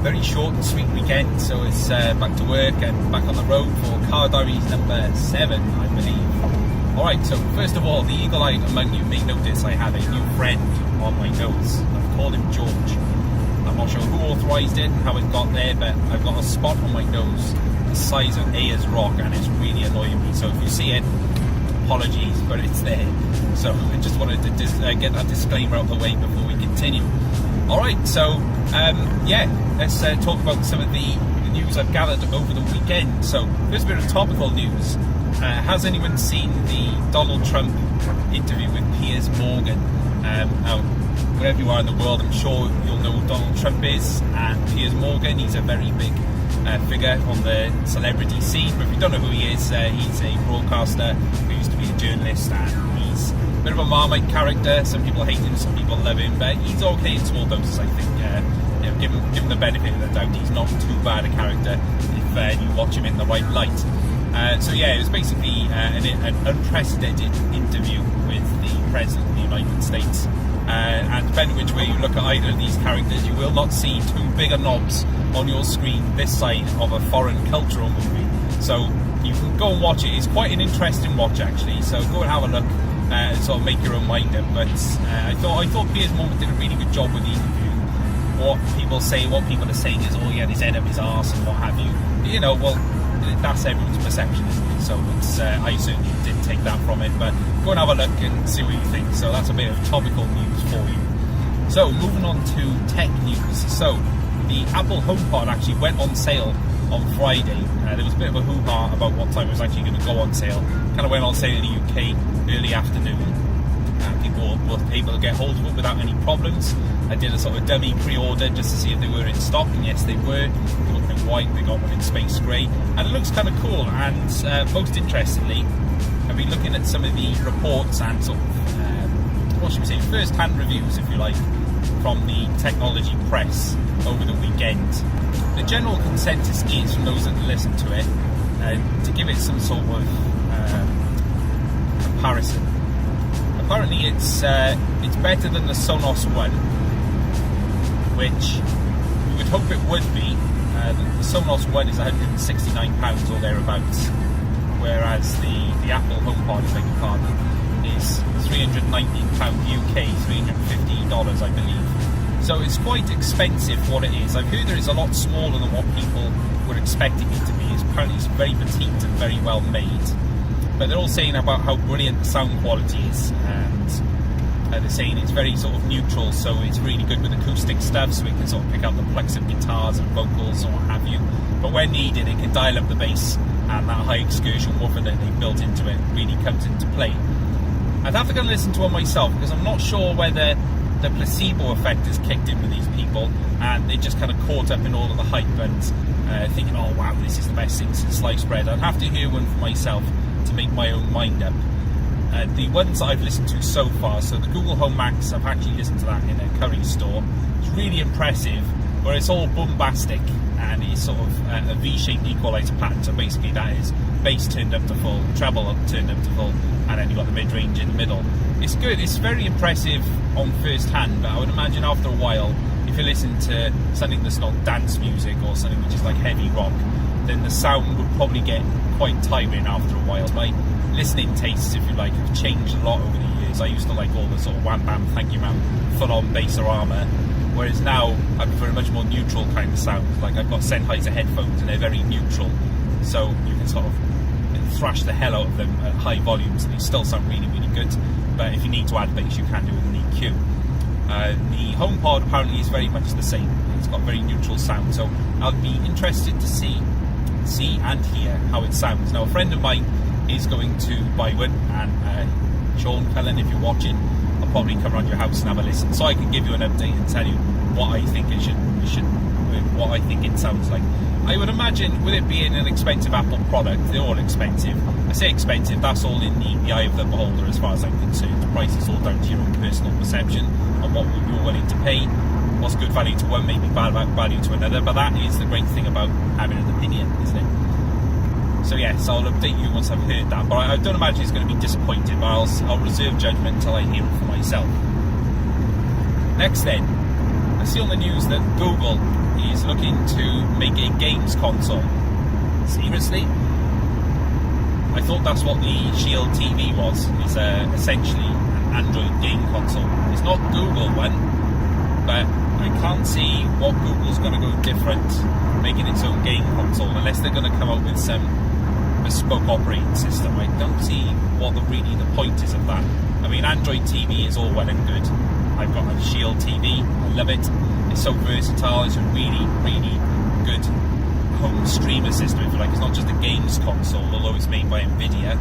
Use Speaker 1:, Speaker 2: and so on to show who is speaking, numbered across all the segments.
Speaker 1: very short and sweet weekend, so it's back to work and back on the road for Car Diaries number 7, I believe. Alright, so first of all, the eagle-eyed among you may notice I have a new friend on my nose. I've called him George. I'm not sure who authorised it and how it got there, but I've got a spot on my nose the size of Ayers Rock, and it's really annoying me. So if you see it, apologies, but it's there. So I just wanted to get that disclaimer out of the way before we continue. Alright, so let's talk about some of the news I've gathered over the weekend. So first bit of topical news. Has anyone seen the Donald Trump interview with Piers Morgan? Now, wherever you are in the world, I'm sure you'll know who Donald Trump is, and Piers Morgan, he's a very big figure on the celebrity scene. But if you don't know who he is, he's a broadcaster who used to be a journalist, and he's a bit of a Marmite character. Some people hate him, some people love him, but he's okay in small doses, I think. Give him the benefit of the doubt, he's not too bad a character if you watch him in the right light. It was basically an unprecedented interview with the President of the United States. And depending which way you look at either of these characters, you will not see two bigger knobs on your screen this side of a foreign cultural movie. So you can go and watch it. It's quite an interesting watch, actually. So go and have a look and sort of make your own mind up. But I thought Piers Morgan did a really good job with the interview. What people are saying is, oh, he had his head up his arse and what have you. You know, well, that's everyone's perception, isn't it? So it's, I certainly didn't take that from it, but go and have a look and see what you think. So that's a bit of topical news for you. So moving on to tech news. So the Apple HomePod actually went on sale on Friday. There was a bit of a hoo-ha about what time it was actually going to go on sale. Kind of went on sale in the UK early afternoon. People were able to get hold of it without any problems. I did a sort of dummy pre-order just to see if they were in stock, and yes, they were. They got one in white, they got one in space grey, and it looks kind of cool. And most interestingly, I've been looking at some of the reports and sort of, first-hand reviews, if you like, from the technology press over the weekend. The general consensus is, from those that listen to it, to give it some sort of comparison. Apparently it's better than the Sonos One, which we would hope it would be. The Sonos One is £169 or thereabouts, whereas the Apple HomePod, if I can pardon, is £319 UK, $350 I believe. So it's quite expensive for what it is. I've heard that it's a lot smaller than what people were expecting it to be. Apparently it's very petite and very well made. But they're all saying about how brilliant the sound quality is, and they're saying it's very sort of neutral, so it's really good with acoustic stuff, so it can sort of pick up the plex of guitars and vocals or what have you. But when needed, it can dial up the bass, and that high excursion woofer that they've built into it really comes into play. I'd have to go and listen to one myself, because I'm not sure whether the placebo effect has kicked in with these people, and they just kind of caught up in all of the hype and thinking, oh wow, this is the best thing since sliced bread. I'd have to hear one for myself to make my own mind up. The ones that I've listened to so far, so the Google Home Max, I've actually listened to that in a Curry store. It's really impressive, where it's all bombastic and it's sort of a V-shaped equalizer pattern. So basically that is bass turned up to full, treble turned up to full, and then you've got the mid-range in the middle. It's good, it's very impressive on first hand, but I would imagine after a while, if you listen to something that's not dance music or something which is like heavy rock, then the sound would probably get quite tiring after a while. My listening tastes, if you like, have changed a lot over the years. I used to like all the sort of wham bam, thank you ma'am, full-on bass or armour, whereas now I prefer a much more neutral kind of sound. Like I've got Sennheiser headphones and they're very neutral, so you can sort of thrash the hell out of them at high volumes and they still sound really, really good. But if you need to add bass, you can do with an EQ. The HomePod apparently is very much the same. It's got very neutral sound, so I'll be interested to see and hear how it sounds. Now, a friend of mine is going to buy one, and Sean Cullen, if you're watching, I'll probably come around your house and have a listen, so I can give you an update and tell you what I think what I think it sounds like. I would imagine, with it being an expensive Apple product, they're all expensive. I say expensive, that's all in the eye of the beholder as far as I'm concerned. The price is all down to your own personal perception on what you're willing to pay. What's good value to one may be bad value to another, but that is the great thing about having an opinion, isn't it? So yes, I'll update you once I've heard that, but I don't imagine it's going to be disappointing, but I'll reserve judgment until I hear it for myself. Next then, I see on the news that Google is looking to make a games console. Seriously? I thought that's what the Shield TV was, is essentially an Android game console. It's not Google one, but I can't see what Google's going to go different making its own game console, unless they're going to come out with some bespoke operating system. I don't see what really the point is of that. I mean, Android TV is all well and good. I've got a Shield TV, I love it. It's so versatile, it's a really, really good home streamer system, if you like. It's not just a games console, although it's made by Nvidia.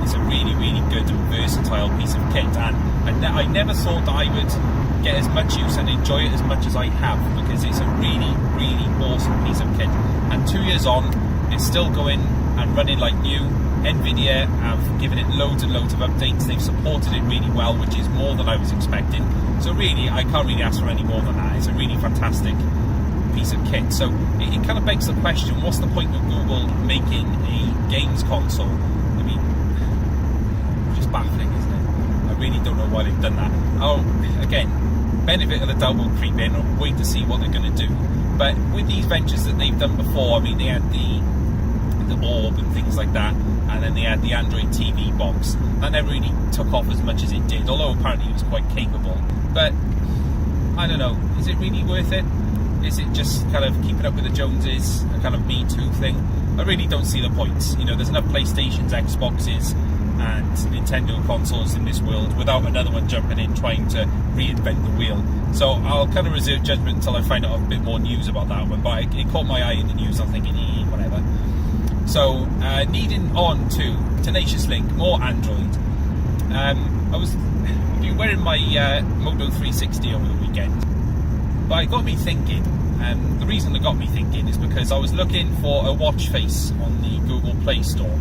Speaker 1: It's a really, really good and versatile piece of kit, and I never thought that I would get as much use and enjoy it as much as I have, because it's a really, really awesome piece of kit. And 2 years on, it's still going and running like new. Nvidia have given it loads and loads of updates. They've supported it really well, which is more than I was expecting. So really, I can't really ask for any more than that. It's a really fantastic piece of kit. So it kind of begs the question, what's the point of Google making a games console? I mean, just baffling, isn't it? I really don't know why they've done that. Oh, again, benefit of the doubt will creep in, or wait to see what they're going to do. But with these ventures that they've done before, I mean, they had the Orb and things like that, and then they had the Android TV box. That never really took off as much as it did, although apparently it was quite capable. But I don't know, is it really worth it? Is it just kind of keeping up with the Joneses, a kind of Me Too thing? I really don't see the point. You know, there's enough PlayStations, Xboxes and Nintendo consoles in this world without another one jumping in trying to reinvent the wheel. So I'll kind of reserve judgment until I find out a bit more news about that one. But it caught my eye in the news. I'm thinking, whatever. So needing on to Tenacious Link, more Android. I've been wearing my Moto 360 over the weekend, but it got me thinking. The reason it got me thinking is because I was looking for a watch face on the Google Play Store.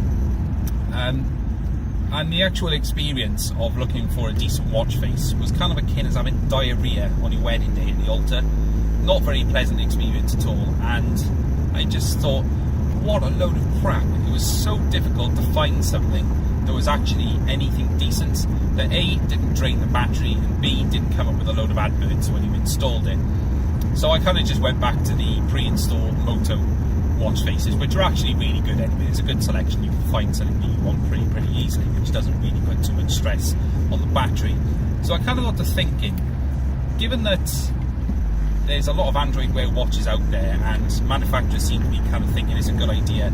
Speaker 1: And the actual experience of looking for a decent watch face was kind of akin as having diarrhea on your wedding day at the altar. Not very pleasant experience at all, and I just thought, what a load of crap. It was so difficult to find something that was actually anything decent, that A, didn't drain the battery, and B, didn't come up with a load of adverts when you installed it. So I kind of just went back to the pre-installed Moto watch faces, which are actually really good anyway. It's a good selection. You can find something that you want pretty easily, which doesn't really put too much stress on the battery. So I kind of got to thinking, given that there's a lot of Android Wear watches out there, and manufacturers seem to be kind of thinking it's a good idea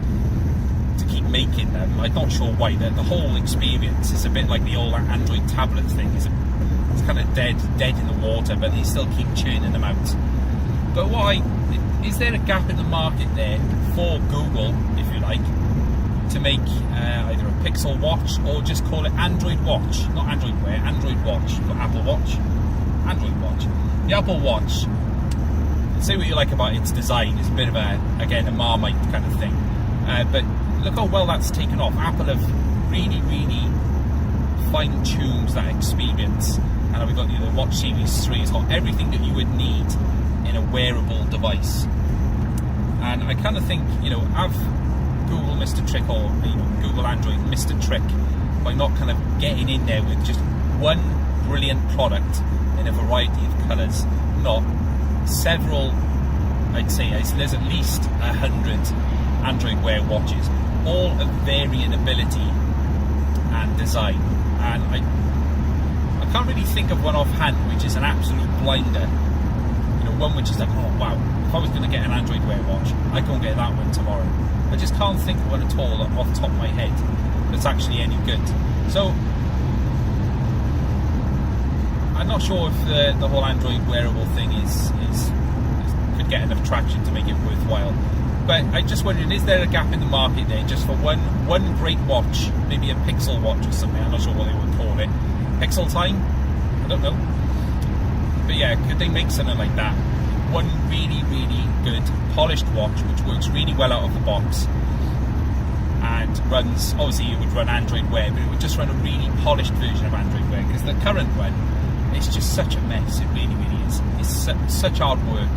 Speaker 1: to keep making them. I'm not sure why. The whole experience is a bit like the old Android tablet thing. It's kind of dead in the water, but they still keep churning them out. But is there a gap in the market there for Google, if you like, to make either a Pixel watch or just call it Android Watch? Not Android Wear, Android Watch. You've got Apple Watch, Android Watch. The Apple Watch, say what you like about its design, it's a bit of a Marmite kind of thing. But look how well that's taken off. Apple have really, really fine-tuned that experience. And we've got the Watch Series 3. It's got everything that you would need in a wearable device. And I kind of think, have Google missed a trick, or Google Android missed a trick by not kind of getting in there with just one brilliant product in a variety of colours, not several. I'd say there's at least 100 Android Wear watches, all of varying ability and design. And I can't really think of one offhand which is an absolute blinder. One which is like, oh wow, if I was going to get an Android Wear watch, I can't get that one tomorrow. I just can't think of one at all off the top of my head that's actually any good. So I'm not sure if the whole Android wearable thing could get enough traction to make it worthwhile. But I'm just wondering, is there a gap in the market there just for one great watch, maybe a Pixel watch or something? I'm not sure what they would call it. Pixel Time? I don't know. But yeah, could they make something like that? One really, really good polished watch which works really well out of the box and runs, obviously it would run Android Wear, but it would just run a really polished version of Android Wear, because the current one, it's just such a mess. It really, really is. It's such hard work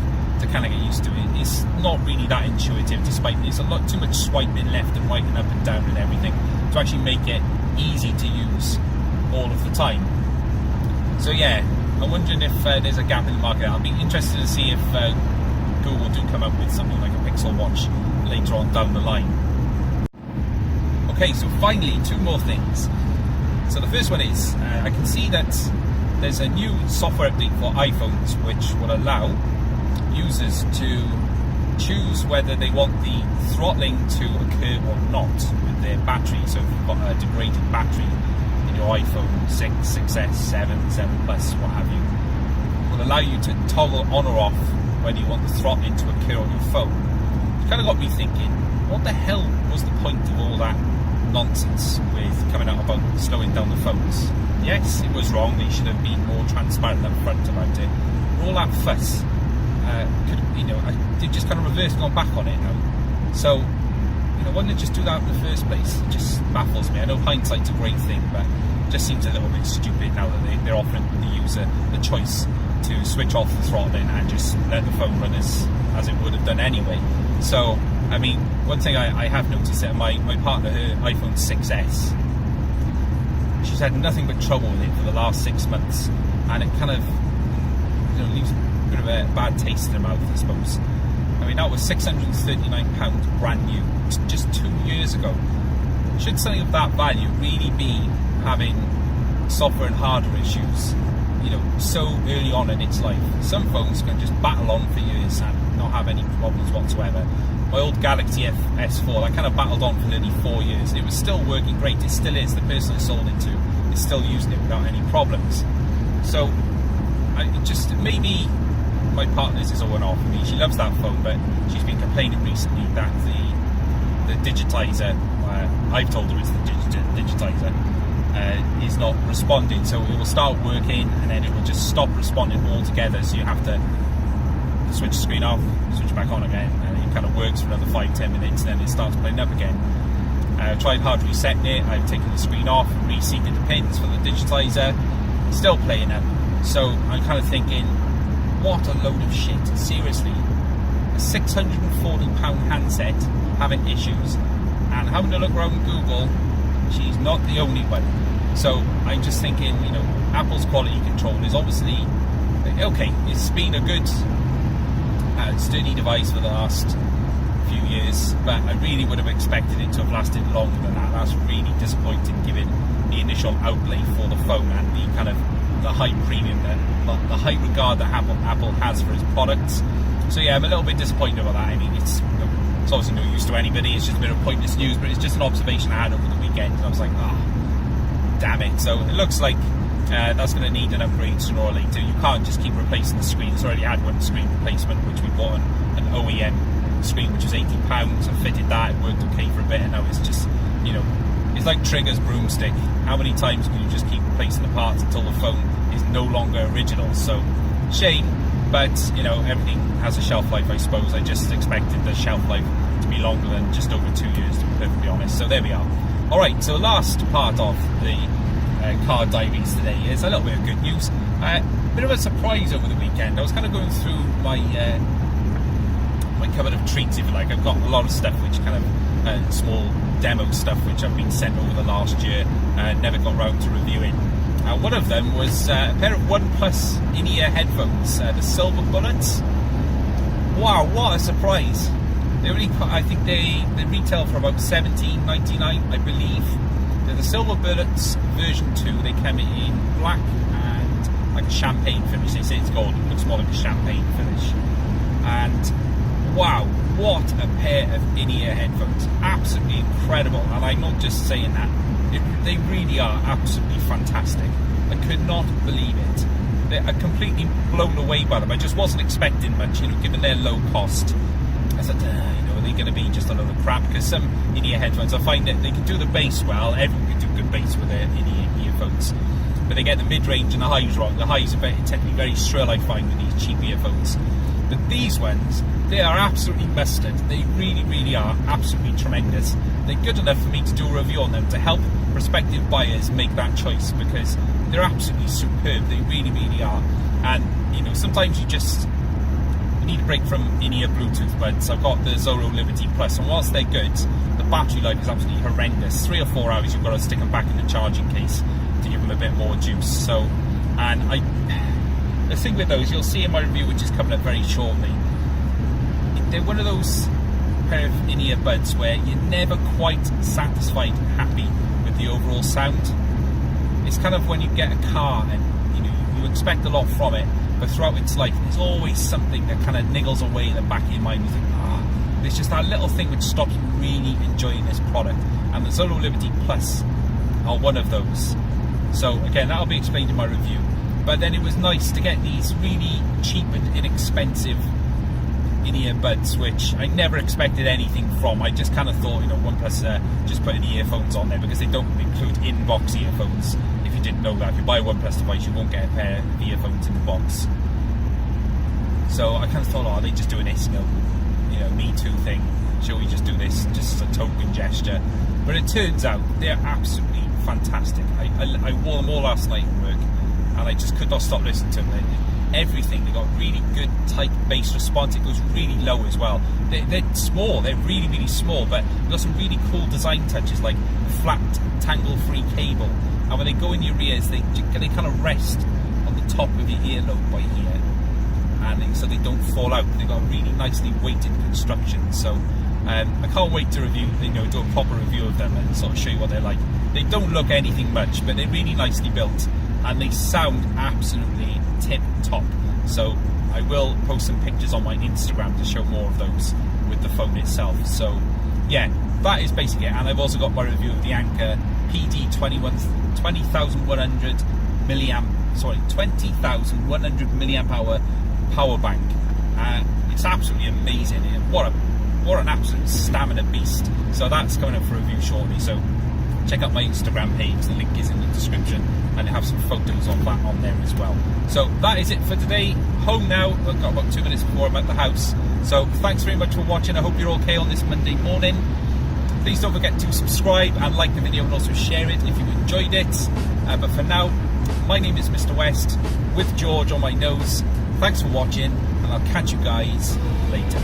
Speaker 1: to kind of get used to it. It's not really that intuitive, despite there's a lot too much swiping left and right and up and down and everything to actually make it easy to use all of the time. So yeah, I'm wondering if there's a gap in the market. I'll be interested to see if Google do come up with something like a Pixel Watch later on down the line. Okay, so finally, two more things. So the first one is, I can see that there's a new software update for iPhones which will allow users to choose whether they want the throttling to occur or not with their battery. So if you've got a degraded battery in your iPhone 6, 6S, 7, 7 Plus, what have you, it will allow you to toggle on or off whether you want the throttling to occur on your phone. It kind of got me thinking, what the hell was the point of all that nonsense with coming out about slowing down the phones? Yes, it was wrong. They should have been more transparent up front about it. But all that fuss, they just kind of reversed, gone back on it now. So, why didn't they just do that in the first place? It just baffles me. I know hindsight's a great thing, but it just seems a little bit stupid now that they're offering the user the choice to switch off the throttling and just let the phone run as it would have done anyway. So, I mean, one thing I have noticed that my partner, her iPhone 6S, she's had nothing but trouble with it for the last 6 months, and it kind of leaves a bit of a bad taste in her mouth, I suppose. I mean, that was £639 brand new just 2 years ago. Should something of that value really be having software and hardware issues, so early on in its life? Some phones can just battle on for years and not have any problems whatsoever. My old Galaxy S4, I kind of battled on for nearly 4 years, and it was still working great. It still is. The person I sold it to is still using it without any problems. So, maybe my partner's is a one-off. I mean, she loves that phone, but she's been complaining recently that the digitizer, I've told her it's the digitizer, is not responding. So it will start working, and then it will just stop responding altogether. So you have to switch the screen off, switch back on again, and it kind of works for another 5-10 minutes, and then it starts playing up again. I've tried hard resetting it. I've taken the screen off, reseated the pins for the digitizer, still playing up. So I'm kind of thinking, what a load of shit. Seriously, a £640 handset having issues, and having to look around Google, she's not the only one. So I'm just thinking, Apple's quality control is obviously okay. It's been a good sturdy device for the last few years, but I really would have expected it to have lasted longer than that. That's really disappointing, given the initial outlay for the phone and the kind of the high premium, the high regard that Apple has for its products. So yeah, I'm a little bit disappointed about that. I mean, it's obviously no use to anybody. It's just a bit of pointless news, but it's just an observation I had over the weekend, and I was like, damn it. So it looks like that's going to need an upgrade sooner or later. You can't just keep replacing the screen. It's already had one screen replacement, which we bought an OEM screen, which was £80. I fitted that, it worked okay for a bit, and now it's just, it's like Trigger's broomstick. How many times can you just keep replacing the parts until the phone is no longer original? So, shame, but, everything has a shelf life, I suppose. I just expected the shelf life to be longer than just over 2 years, to be perfectly honest. So there we are. Alright, so last part of the car diaries today is a little bit of good news. Bit of a surprise over the weekend. I was kind of going through my cupboard of treats, if you like. I've got a lot of stuff which kind of small demo stuff which I've been sent over the last year, never got round to reviewing. One of them was a pair of OnePlus in-ear headphones, the Silver Bullets. Wow, what a surprise! I think they retail for about $17.99, I believe. They're the Silver Bullets version 2. They come in black and like a champagne finish. They say it's gold, it looks more like a champagne finish. And wow, what a pair of in-ear headphones. Absolutely incredible. And I'm not just saying that. They really are absolutely fantastic. I could not believe it. I'm completely blown away by them. I just wasn't expecting much, given their low cost. I said, are they going to be just a load of crap? Because some in-ear headphones, I find that they can do the bass well. Everyone can do good bass with their in-ear earphones. But they get the mid-range and the highs wrong. The highs tend to be very shrill, I find, with these cheap earphones. But these ones, they are absolutely mustard. They really, really are absolutely tremendous. They're good enough for me to do a review on them to help prospective buyers make that choice, because they're absolutely superb. They really, really are. And, sometimes you need a break from in-ear Bluetooth buds. I've got the Zorro Liberty Plus, and whilst they're good, the battery life is absolutely horrendous. 3 or 4 hours, you've got to stick them back in the charging case to give them a bit more juice. So, and the thing with those, you'll see in my review, which is coming up very shortly, they're one of those pair of in-ear-buds where you're never quite satisfied and happy with the overall sound. It's kind of when you get a car and you expect a lot from it, but throughout its life there's always something that kind of niggles away in the back of your mind. You think, there's just that little thing which stops you really enjoying this product, and the Solo Liberty Plus are one of those. So again, that'll be explained in my review. But then it was nice to get these really cheap and inexpensive in-ear buds, which I never expected anything from. I just kind of thought, OnePlus just putting the earphones on there, because they don't include in-box earphones. If you didn't know that, if you buy a OnePlus device, you won't get a pair of earphones in the box. So I kind of thought, they just doing this, Me Too thing. Shall we just do this just as a token gesture? But it turns out they're absolutely fantastic. I wore them all last night at work, and I just could not stop listening to them. Everything, they got really good tight bass response. It goes really low as well. They're small, they're really, really small, but they've got some really cool design touches, like flat, tangle-free cable. And when they go in your ears, they kind of rest on the top of your earlobe by here, and so they don't fall out. They've got a really nicely weighted construction. So I can't wait to review, do a proper review of them and sort of show you what they're like. They don't look anything much, but they're really nicely built, and they sound absolutely tip top. So I will post some pictures on my Instagram to show more of those with the phone itself. So yeah, that is basically it. And I've also got my review of the Anker PD 20,100 milliamp hour power bank. It's absolutely amazing. What an absolute stamina beast. So that's coming up for review shortly. So check out my Instagram page, the link is in the description, and I have some photos of that on there as well. So that is it for today. Home now. I've got about 2 minutes before I'm at the house. So thanks very much for watching. I hope you're okay on this Monday morning. Please don't forget to subscribe and like the video, and also share it if you enjoyed it. But for now, my name is Mr. West with George on my nose. Thanks for watching, and I'll catch you guys later.